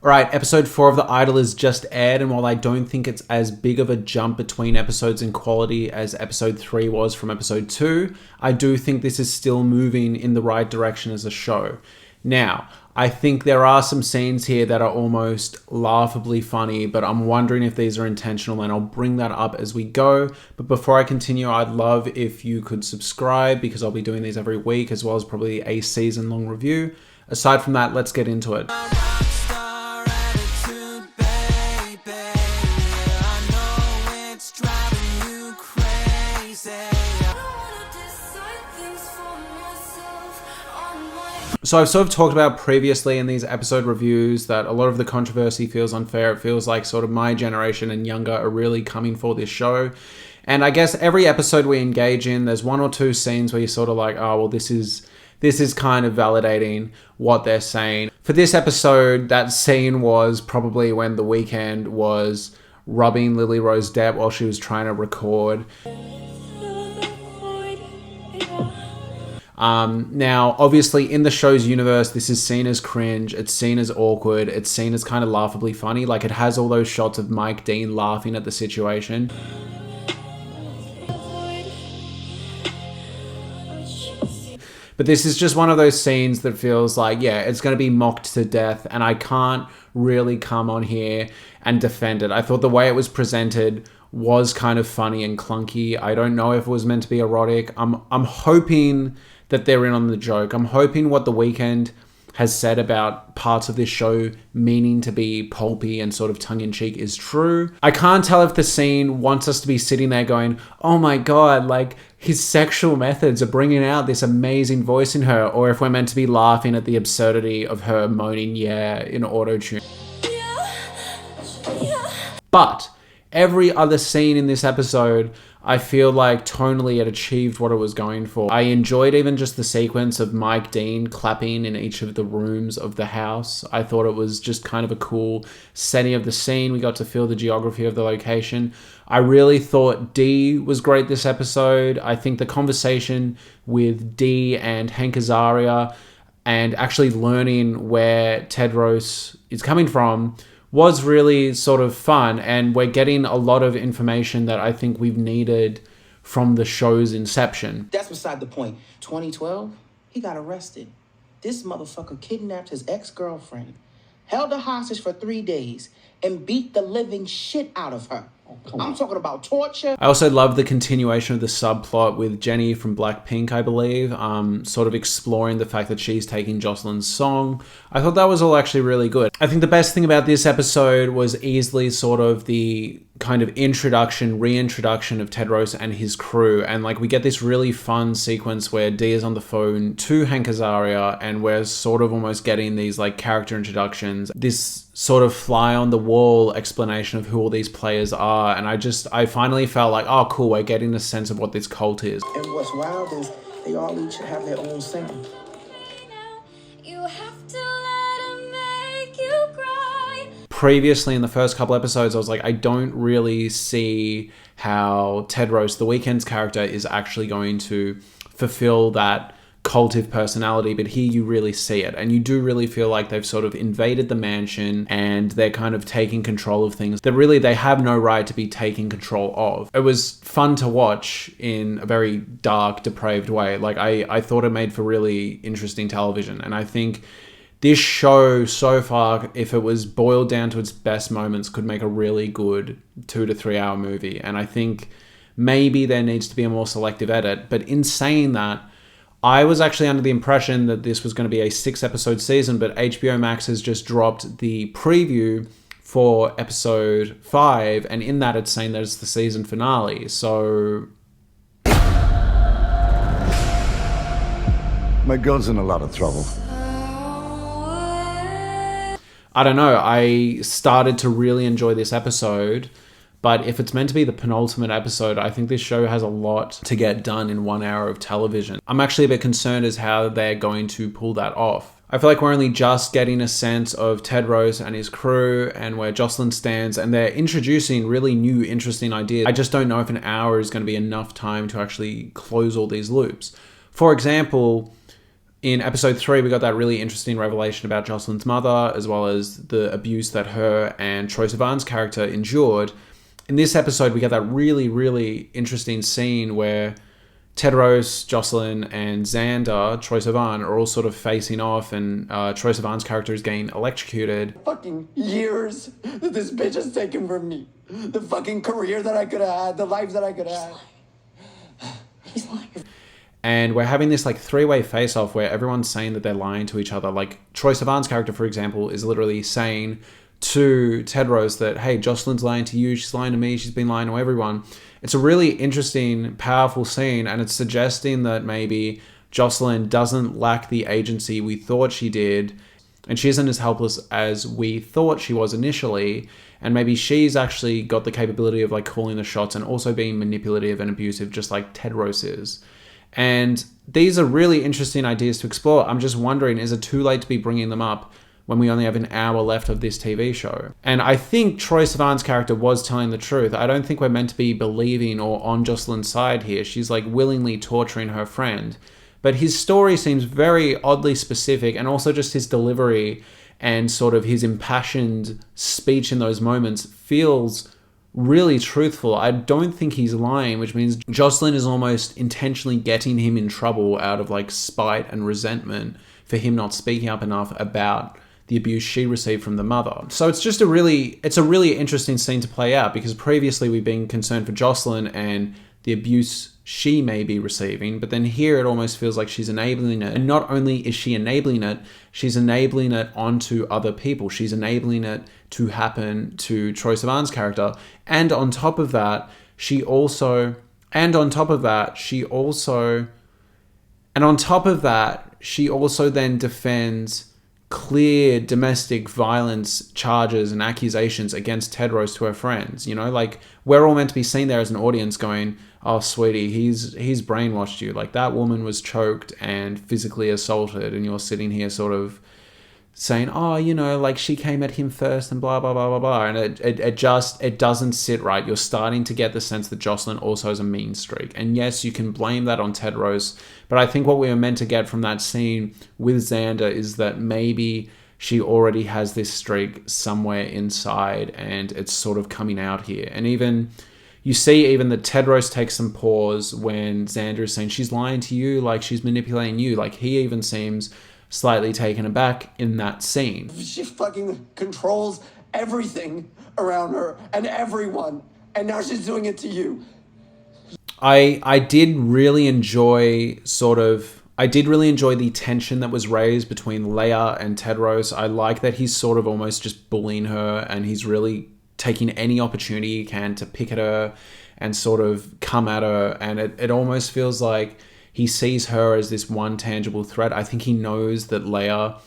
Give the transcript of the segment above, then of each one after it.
Alright, episode 4 of The Idol is just aired, and while I don't think it's as big of a jump between episodes in quality as episode 3 was from episode 2, I do think this is still moving in the right direction as a show. Now, I think there are some scenes here that are almost laughably funny, but I'm wondering if these are intentional, and I'll bring that up as we go. But before I continue, I'd love if you could subscribe, because I'll be doing these every week, as well as probably a season-long review. Aside from that, let's get into it. So I've sort of talked about previously in these episode reviews that a lot of the controversy feels unfair. It feels like sort of my generation and younger are really coming for this show. And I guess every episode we engage in, there's one or two scenes where you're sort of like, oh, well, this is kind of validating what they're saying. For this episode, that scene was probably when The Weeknd was rubbing Lily Rose Depp while she was trying to record. Now, obviously, in the show's universe, this is seen as cringe, it's seen as awkward, it's seen as kind of laughably funny. Like, it has all those shots of Mike Dean laughing at the situation. But this is just one of those scenes that feels like, yeah, it's going to be mocked to death, and I can't really come on here and defend it. I thought the way it was presented was kind of funny and clunky. I don't know if it was meant to be erotic. I'm hoping that they're in on the joke. I'm hoping what The Weeknd has said about parts of this show meaning to be pulpy and sort of tongue-in-cheek is true. I can't tell if the scene wants us to be sitting there going, oh my god, like his sexual methods are bringing out this amazing voice in her, or if we're meant to be laughing at the absurdity of her moaning yeah in auto-tune. But every other scene in this episode, I feel like tonally it achieved what it was going for. I enjoyed even just the sequence of Mike Dean clapping in each of the rooms of the house. I thought it was just kind of a cool setting of the scene. We got to feel the geography of the location. I really thought Dee was great this episode. I think the conversation with Dee and Hank Azaria and actually learning where Tedros is coming from was really sort of fun, and we're getting a lot of information that I think we've needed from the show's inception. That's beside the point. 2012, he got arrested. This motherfucker kidnapped his ex-girlfriend, held her hostage for 3 days, and beat the living shit out of her. I'm talking about torture. I also love the continuation of the subplot with Jennie from Blackpink, I believe, sort of exploring the fact that she's taking Jocelyn's song. I thought that was all actually really good. I think the best thing about this episode was easily sort of the kind of reintroduction of Tedros and his crew. And like we get this really fun sequence where Dee is on the phone to Hank Azaria, and we're sort of almost getting these like character introductions, this sort of fly on the wall explanation of who all these players are. And I finally felt like, oh cool, we're getting a sense of what this cult is. And what's wild is they all each have their own sound. You have to let him make you cry. Previously in the first couple episodes, I was like, I don't really see how Tedros, The Weeknd's character, is actually going to fulfill that cultive personality, but here you really see it, and you do really feel like they've sort of invaded the mansion and they're kind of taking control of things that really they have no right to be taking control of. It was fun to watch in a very dark, depraved way. Like I thought it made for really interesting television, and I think this show so far, if it was boiled down to its best moments, could make a really good 2 to 3 hour movie. And I think maybe there needs to be a more selective edit, but in saying that, I was actually under the impression that this was going to be a 6-episode season, but HBO Max has just dropped the preview for episode 5, and in that it's saying that it's the season finale. So my girl's in a lot of trouble. I don't know. I started to really enjoy this episode, but if it's meant to be the penultimate episode, I think this show has a lot to get done in 1 hour of television. I'm actually a bit concerned as how they're going to pull that off. I feel like we're only just getting a sense of Tedros and his crew and where Jocelyn stands, and they're introducing really new, interesting ideas. I just don't know if an hour is going to be enough time to actually close all these loops. For example, In episode 3, we got that really interesting revelation about Jocelyn's mother, as well as the abuse that her and Troye Sivan's character endured. In this episode, we get that really, really interesting scene where Tedros, Jocelyn, and Xander, Troye Sivan, are all sort of facing off, and Troye Sivan's character is getting electrocuted. Fucking years that this bitch has taken from me. The fucking career that I could have had, the life that I could have had. He's lying. And we're having this like three-way face-off where everyone's saying that they're lying to each other. Like Troye Sivan's character, for example, is literally saying to Tedros that, hey, Jocelyn's lying to you, she's lying to me, she's been lying to everyone. It's a really interesting, powerful scene, and it's suggesting that maybe Jocelyn doesn't lack the agency we thought she did, and she isn't as helpless as we thought she was initially, and maybe she's actually got the capability of like calling the shots and also being manipulative and abusive, just like Tedros is. And these are really interesting ideas to explore. I'm just wondering, is it too late to be bringing them up when we only have an hour left of this TV show? And I think Troye Sivan's character was telling the truth. I don't think we're meant to be believing or on Jocelyn's side here. She's like willingly torturing her friend. But his story seems very oddly specific, and also just his delivery and sort of his impassioned speech in those moments feels really truthful. I don't think he's lying, which means Jocelyn is almost intentionally getting him in trouble out of like spite and resentment for him not speaking up enough about the abuse she received from the mother. So it's a really interesting scene to play out, because previously we've been concerned for Jocelyn and the abuse she may be receiving, but then here it almost feels like she's enabling it. And not only is she enabling it, she's enabling it onto other people. She's enabling it to happen to Troye Sivan's character. And on top of that, she also then defends clear domestic violence charges and accusations against Tedros to her friends. You know, like, we're all meant to be seen there as an audience going, oh, sweetie, he's brainwashed you. Like, that woman was choked and physically assaulted, and you're sitting here sort of saying, oh, you know, like, she came at him first and blah, blah, blah, blah, blah. And it doesn't sit right. You're starting to get the sense that Jocelyn also has a mean streak. And yes, you can blame that on Tedros, but I think what we were meant to get from that scene with Xander is that maybe she already has this streak somewhere inside and it's sort of coming out here. And even you see even that Tedros takes some pause when Xander is saying she's lying to you, like she's manipulating you. Like, he even seems slightly taken aback in that scene. She fucking controls everything around her and everyone, and now she's doing it to you. I did really enjoy the tension that was raised between Leia and Tedros. I like that he's sort of almost just bullying her, and he's really taking any opportunity he can to pick at her and sort of come at her. And it almost feels like he sees her as this one tangible threat. I think he knows that Leia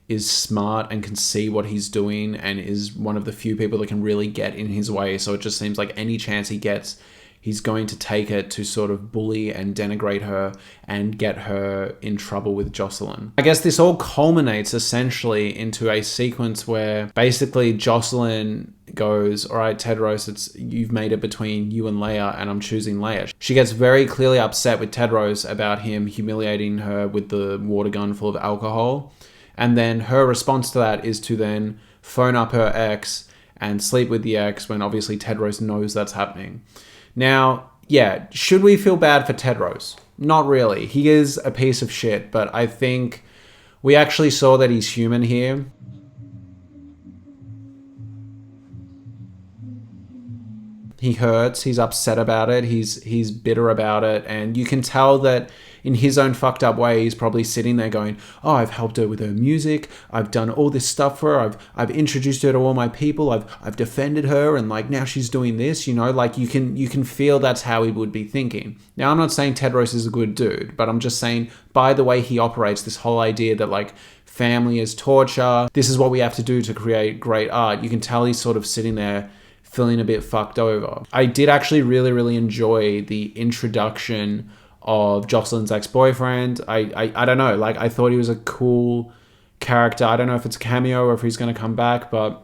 is smart and can see what he's doing and is one of the few people that can really get in his way. So it just seems like any chance he gets, he's going to take it to sort of bully and denigrate her and get her in trouble with Jocelyn. I guess this all culminates essentially into a sequence where basically Jocelyn goes, all right, Tedros, you've made it between you and Leia, and I'm choosing Leia. She gets very clearly upset with Tedros about him humiliating her with the water gun full of alcohol. And then her response to that is to then phone up her ex and sleep with the ex, when obviously Tedros knows that's happening. Now, yeah, should we feel bad for Tedros? Not really. He is a piece of shit, but I think we actually saw that he's human here. He hurts, he's upset about it, he's bitter about it, and you can tell that in his own fucked up way, he's probably sitting there going, oh, I've helped her with her music, I've done all this stuff for her, I've introduced her to all my people, I've defended her, and like now she's doing this, you know, like you can feel that's how he would be thinking. Now, I'm not saying Tedros is a good dude, but I'm just saying by the way he operates, this whole idea that like family is torture, this is what we have to do to create great art, you can tell he's sort of sitting there feeling a bit fucked over. I did actually really, really enjoy the introduction of Jocelyn's ex-boyfriend. I don't know, like I thought he was a cool character. I don't know if it's a cameo or if he's going to come back, but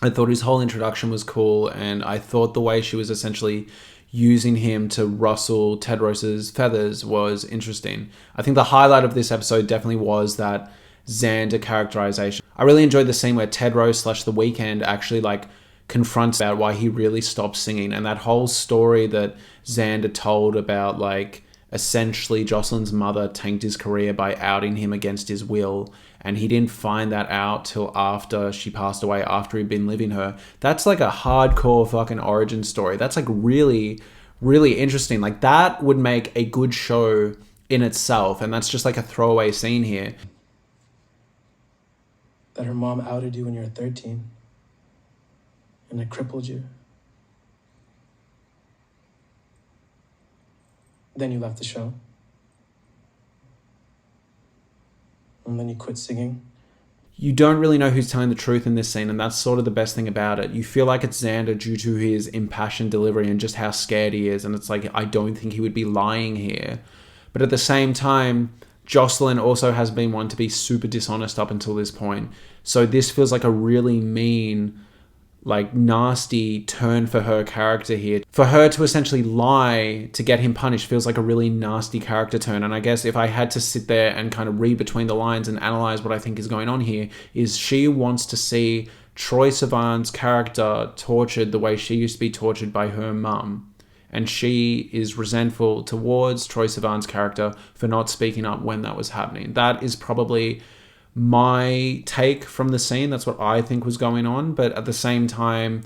I thought his whole introduction was cool, and I thought the way she was essentially using him to rustle Tedros's feathers was interesting. I think the highlight of this episode definitely was that Xander characterization. I really enjoyed the scene where Tedros / The Weeknd actually like confronts about why he really stopped singing, and that whole story that Xander told about like essentially Jocelyn's mother tanked his career by outing him against his will, and he didn't find that out till after she passed away, after he'd been living her. That's like a hardcore fucking origin story. That's like really, really interesting. Like that would make a good show in itself, and that's just like a throwaway scene here. That her mom outed you when you were 13 and it crippled you. Then you left the show. And then you quit singing. You don't really know who's telling the truth in this scene, and that's sort of the best thing about it. You feel like it's Xander due to his impassioned delivery and just how scared he is, and it's like, I don't think he would be lying here. But at the same time, Jocelyn also has been one to be super dishonest up until this point. So this feels like a really mean, like nasty turn for her character here. For her to essentially lie to get him punished feels like a really nasty character turn. And I guess if I had to sit there and kind of read between the lines and analyze what I think is going on here, is she wants to see Troye Sivan's character tortured the way she used to be tortured by her mum. And she is resentful towards Troye Sivan's character for not speaking up when that was happening. That is probably my take from the scene. That's what I think was going on. But at the same time,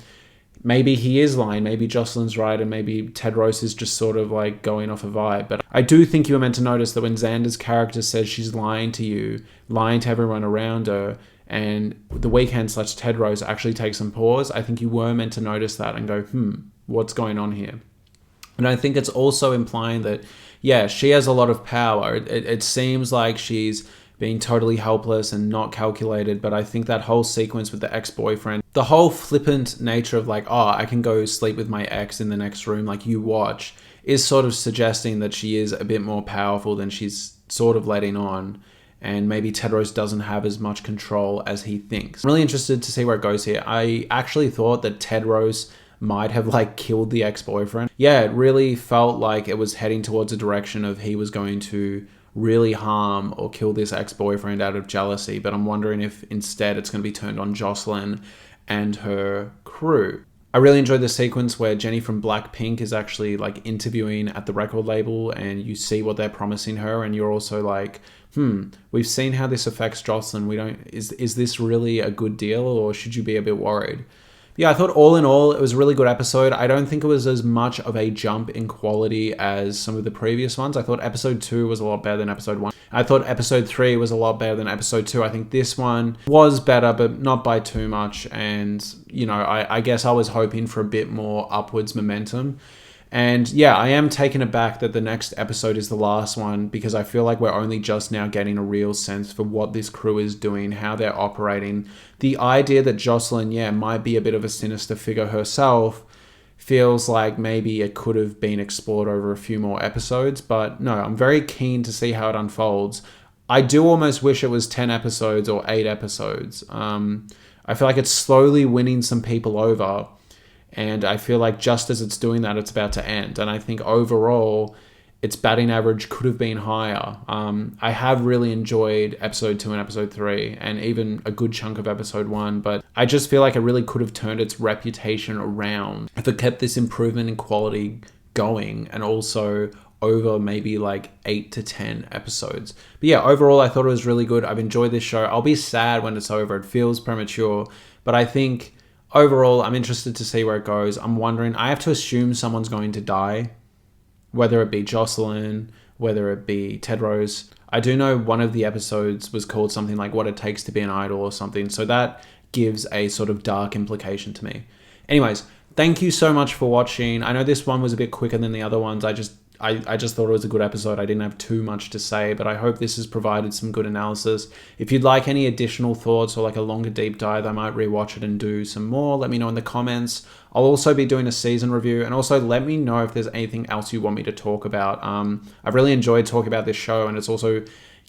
maybe he is lying. Maybe Jocelyn's right, and maybe Tedros is just sort of like going off a vibe. But I do think you were meant to notice that when Xander's character says she's lying to you, lying to everyone around her, and The Weeknd / Tedros actually takes some pause, I think you were meant to notice that and go, what's going on here? And I think it's also implying that, yeah, she has a lot of power. It seems like she's being totally helpless and not calculated, but I think that whole sequence with the ex-boyfriend, the whole flippant nature of like, oh, I can go sleep with my ex in the next room, like you watch, is sort of suggesting that she is a bit more powerful than she's sort of letting on. And maybe Tedros doesn't have as much control as he thinks. I'm really interested to see where it goes here. I actually thought that Tedros might have like killed the ex-boyfriend. Yeah, it really felt like it was heading towards a direction of he was going to really harm or kill this ex-boyfriend out of jealousy, but I'm wondering if instead it's going to be turned on Jocelyn and her crew. I really enjoyed the sequence where Jennie from Blackpink is actually like interviewing at the record label, and you see what they're promising her, and you're also like, we've seen how this affects Jocelyn. Is this really a good deal, or should you be a bit worried? Yeah, I thought all in all, it was a really good episode. I don't think it was as much of a jump in quality as some of the previous ones. I thought episode 2 was a lot better than episode 1. I thought episode 3 was a lot better than episode 2. I think this one was better, but not by too much. And, you know, I guess I was hoping for a bit more upwards momentum. And yeah, I am taken aback that the next episode is the last one, because I feel like we're only just now getting a real sense for what this crew is doing, how they're operating. The idea that Jocelyn, might be a bit of a sinister figure herself feels like maybe it could have been explored over a few more episodes. But no, I'm very keen to see how it unfolds. I do almost wish it was 10 episodes or 8 episodes. I feel like it's slowly winning some people over. And I feel like just as it's doing that, it's about to end. And I think overall, its batting average could have been higher. I have really enjoyed episode 2 and episode 3, and even a good chunk of episode 1. But I just feel like it really could have turned its reputation around if it kept this improvement in quality going, and also over maybe like 8 to 10 episodes. But yeah, overall, I thought it was really good. I've enjoyed this show. I'll be sad when it's over. It feels premature. But I think overall, I'm interested to see where it goes. I'm wondering, I have to assume someone's going to die, whether it be Jocelyn, whether it be Tedros. I do know one of the episodes was called something like What It Takes to Be an Idol or something, so that gives a sort of dark implication to me. Anyways, thank you so much for watching. I know this one was a bit quicker than the other ones. I just thought it was a good episode. I didn't have too much to say, but I hope this has provided some good analysis. If you'd like any additional thoughts or like a longer deep dive, I might rewatch it and do some more. Let me know in the comments. I'll also be doing a season review, and also let me know if there's anything else you want me to talk about. I've really enjoyed talking about this show, and it's also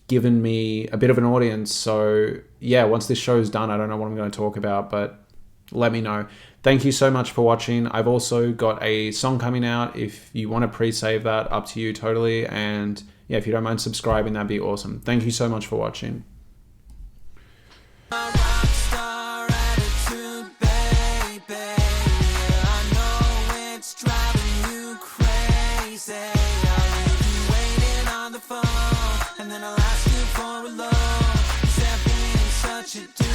given me a bit of an audience. So yeah, once this show is done, I don't know what I'm going to talk about, but let me know. Thank you so much for watching. I've also got a song coming out. If you want to pre-save that, up to you totally. And yeah, if you don't mind subscribing, that'd be awesome. Thank you so much for watching. And then I'll ask you for a loan. 'Cause that being such a